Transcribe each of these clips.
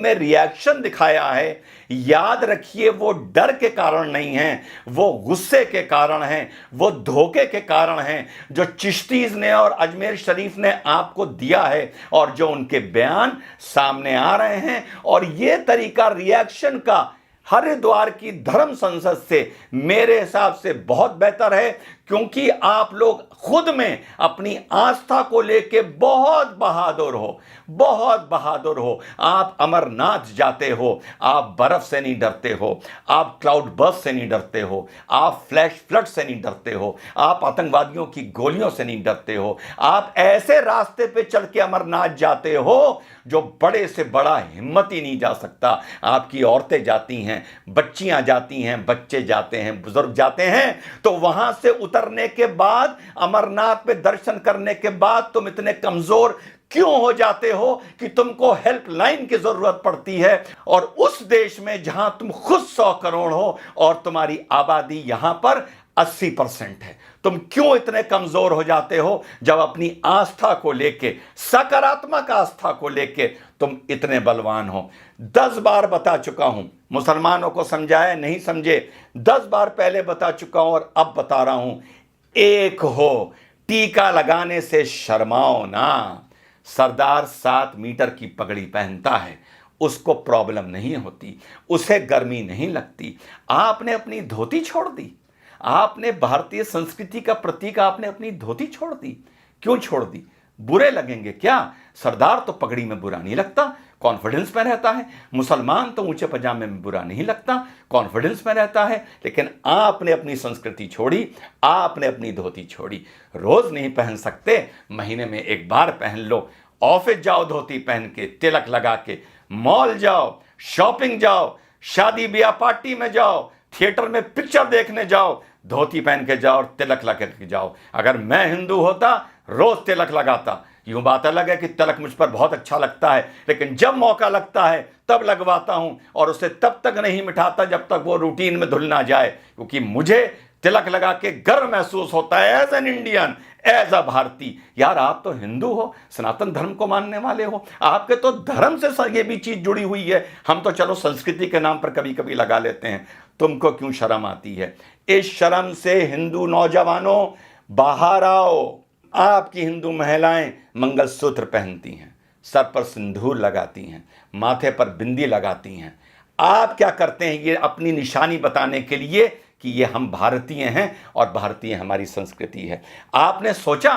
में रिएक्शन दिखाया है, याद रखिए वो डर के कारण नहीं है, वो गुस्से के कारण है, वो धोखे के कारण है जो चिश्तीज ने और अजमेर शरीफ ने आपको दिया है और जो उनके बयान सामने आ रहे हैं। और ये तरीका रिएक्शन का हरिद्वार की धर्म संसद से मेरे हिसाब से बहुत बेहतर है, क्योंकि आप लोग खुद में अपनी आस्था को लेके बहुत बहादुर हो, बहुत बहादुर हो। आप अमरनाथ जाते हो, आप बर्फ से नहीं डरते हो, आप क्लाउड बर्स्ट से नहीं डरते हो, आप फ्लैश फ्लड से नहीं डरते हो, आप आतंकवादियों की गोलियों से नहीं डरते हो। आप ऐसे रास्ते पे चल के अमरनाथ जाते हो जो बड़े से बड़ा हिम्मत ही नहीं जा सकता। आपकी औरतें जाती हैं, बच्चियां जाती हैं, बच्चे जाते हैं, बुजुर्ग जाते हैं। तो वहां से उतरने के बाद, अमरनाथ पे दर्शन करने के बाद तुम इतने कमजोर क्यों हो जाते हो कि तुमको हेल्पलाइन की जरूरत पड़ती है? और उस देश में जहां तुम खुद 100 करोड़ हो और तुम्हारी आबादी यहां पर 80% है, तुम क्यों इतने कमजोर हो जाते हो जब अपनी आस्था को लेके, सकारात्मक आस्था को लेके तुम इतने बलवान हो? 10 बार बता चुका हूं, मुसलमानों को समझाया नहीं समझे, 10 बार पहले बता चुका हूं और अब बता रहा हूं, एक हो, टीका लगाने से शर्माओ ना। सरदार 7 मीटर की पगड़ी पहनता है, उसको प्रॉब्लम नहीं होती, उसे गर्मी नहीं लगती। आपने अपनी धोती छोड़ दी, आपने भारतीय संस्कृति का प्रतीक, आपने अपनी धोती छोड़ दी। क्यों छोड़ दी? बुरे लगेंगे क्या? सरदार तो पगड़ी में बुरा नहीं लगता, कॉन्फिडेंस में रहता है। मुसलमान तो ऊंचे पजामे में बुरा नहीं लगता, कॉन्फिडेंस में रहता है। लेकिन आपने अपनी संस्कृति छोड़ी, आपने अपनी धोती छोड़ी। रोज नहीं पहन सकते, महीने में एक बार पहन लो। ऑफिस जाओ धोती पहन के, तिलक लगा के, मॉल जाओ, शॉपिंग जाओ, शादी ब्याह पार्टी में जाओ, थिएटर में पिक्चर देखने जाओ, धोती पहन के जाओ और तिलक लगा के जाओ। अगर मैं हिंदू होता रोज तिलक लगाता। यूं बात अलग है कि तिलक मुझ पर बहुत अच्छा लगता है, लेकिन जब मौका लगता है तब लगवाता हूं और उसे तब तक नहीं मिटाता जब तक वो रूटीन में धुल ना जाए, क्योंकि मुझे तिलक लगा के गर्व महसूस होता है as an Indian, as a भारतीय। यार आप तो हिंदू हो, सनातन धर्म को मानने वाले हो, आपके तो धर्म से ये भी चीज जुड़ी हुई है। हम तो चलो संस्कृति के नाम पर कभी कभी लगा लेते हैं, तुमको क्यों शर्म आती है? इस शर्म से हिंदू नौजवानों बाहर आओ। आपकी हिंदू महिलाएं मंगलसूत्र पहनती हैं, सर पर सिंदूर लगाती हैं, माथे पर बिंदी लगाती हैं। आप क्या करते हैं? ये अपनी निशानी बताने के लिए कि ये हम भारतीय हैं और भारतीय हमारी संस्कृति है। आपने सोचा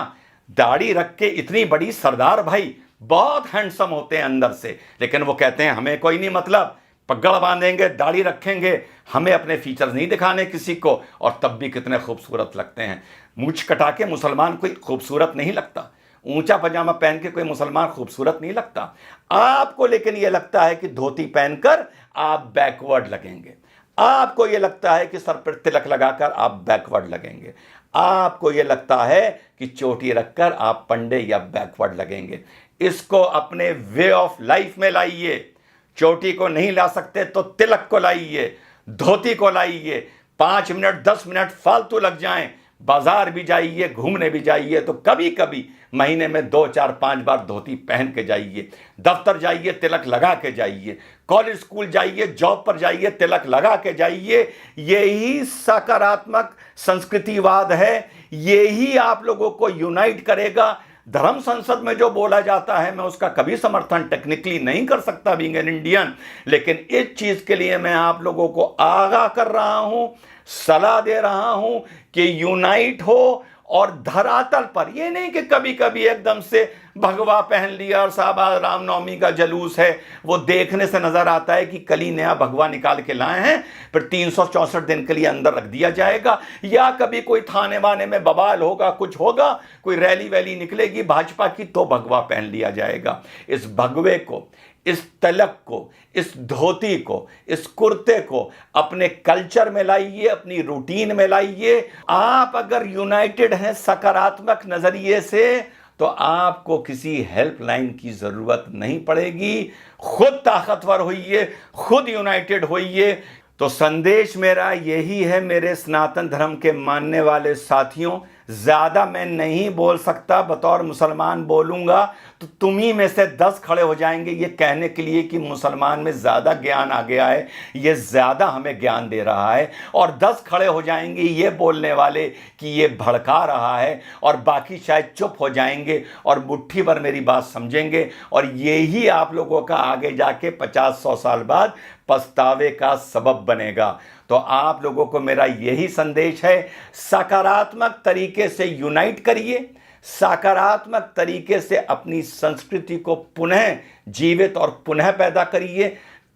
दाढ़ी रख के इतनी बड़ी सरदार भाई बहुत हैंडसम होते हैं अंदर से, लेकिन वो कहते हैं हमें कोई नहीं मतलब, पगड़ बांधेंगे, दाढ़ी रखेंगे, हमें अपने फीचर्स नहीं दिखाने किसी को, और तब भी कितने खूबसूरत लगते हैं। मूंछ कटा के मुसलमान कोई खूबसूरत नहीं लगता, ऊंचा पजामा पहन के कोई मुसलमान खूबसूरत नहीं लगता। आपको लेकिन यह लगता है कि धोती पहनकर आप बैकवर्ड लगेंगे, आपको यह लगता है कि सर पर तिलक लगाकर आप बैकवर्ड लगेंगे, आपको यह लगता है कि चोटी रखकर आप पंडे या बैकवर्ड लगेंगे। इसको अपने वे ऑफ लाइफ में लाइए। चोटी को नहीं ला सकते तो तिलक को लाइए, धोती को लाइए। 5 मिनट 10 मिनट फालतू लग जाएं, बाजार भी जाइए, घूमने भी जाइए, तो कभी कभी महीने में 2 4 5 बार धोती पहन के जाइए। दफ्तर जाइए, तिलक लगा के जाइए। कॉलेज स्कूल जाइए, जॉब पर जाइए, तिलक लगा के जाइए। यही सकारात्मक संस्कृतिवाद है, यही आप लोगों को यूनाइट करेगा। धर्म संसद में जो बोला जाता है मैं उसका कभी समर्थन टेक्निकली नहीं कर सकता बीइंग एन इंडियन, लेकिन इस चीज के लिए मैं आप लोगों को आगाह कर रहा हूं, सलाह दे रहा हूं कि यूनाइट हो। और धरातल पर ये नहीं कि कभी कभी एकदम से भगवा पहन लिया और साहब रामनवमी का जलूस है, वो देखने से नजर आता है कि कल ही नया भगवा निकाल के लाए हैं, फिर 364 दिन के लिए अंदर रख दिया जाएगा। या कभी कोई थाने वाने में बवाल होगा, कुछ होगा, कोई रैली वैली निकलेगी भाजपा की, तो भगवा पहन लिया जाएगा। इस भगवे को, इस तलक को, इस धोती को, इस कुर्ते को अपने कल्चर में लाइए, अपनी रूटीन में लाइए। आप अगर यूनाइटेड हैं सकारात्मक नजरिए से, तो आपको किसी हेल्पलाइन की जरूरत नहीं पड़ेगी। खुद ताकतवर होइए, खुद यूनाइटेड होइए। तो संदेश मेरा यही है मेरे सनातन धर्म के मानने वाले साथियों, ज़्यादा मैं नहीं बोल सकता, बतौर मुसलमान बोलूँगा तो तुम ही में से 10 खड़े हो जाएंगे ये कहने के लिए कि मुसलमान में ज़्यादा ज्ञान आ गया है, ये ज़्यादा हमें ज्ञान दे रहा है, और 10 खड़े हो जाएंगे ये बोलने वाले कि ये भड़का रहा है, और बाकी शायद चुप हो जाएंगे और मुट्ठी भर मेरी बात समझेंगे, और यही आप लोगों का आगे जाके 50-100 साल बाद पछतावे का सबब बनेगा। तो आप लोगों को मेरा यही संदेश है, सकारात्मक तरीके से यूनाइट करिए, सकारात्मक तरीके से अपनी संस्कृति को पुनः जीवित और पुनः पैदा करिए,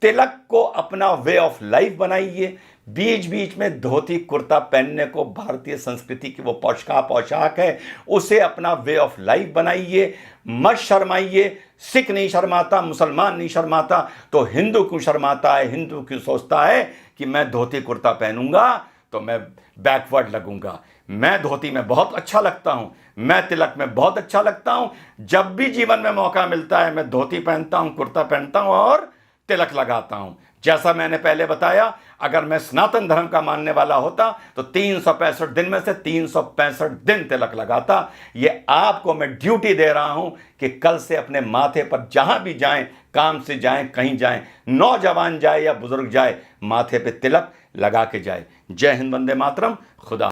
तिलक को अपना वे ऑफ लाइफ बनाइए, बीच बीच में धोती कुर्ता पहनने को भारतीय संस्कृति की वो पोशाक है, उसे अपना वे ऑफ लाइफ बनाइए, मत शर्माइए। सिख नहीं शर्माता, मुसलमान नहीं शर्माता, तो हिंदू क्यों शर्माता है? हिंदू क्यों सोचता है कि मैं धोती कुर्ता पहनूंगा तो मैं बैकवर्ड लगूंगा? मैं धोती में बहुत अच्छा लगता हूं, मैं तिलक में बहुत अच्छा लगता हूं। जब भी जीवन में मौका मिलता है मैं धोती पहनता हूं, कुर्ता पहनता हूं और तिलक लगाता हूं। जैसा मैंने पहले बताया, अगर मैं सनातन धर्म का मानने वाला होता तो 365 दिन में से 365 दिन तिलक लगाता। ये आपको मैं ड्यूटी दे रहा हूं कि कल से अपने माथे पर जहां भी जाएं, काम से जाएं, कहीं जाएं, नौजवान जाए या बुजुर्ग जाए, माथे पे तिलक लगा के जाए। जय हिंद, वंदे मातरम, खुदा।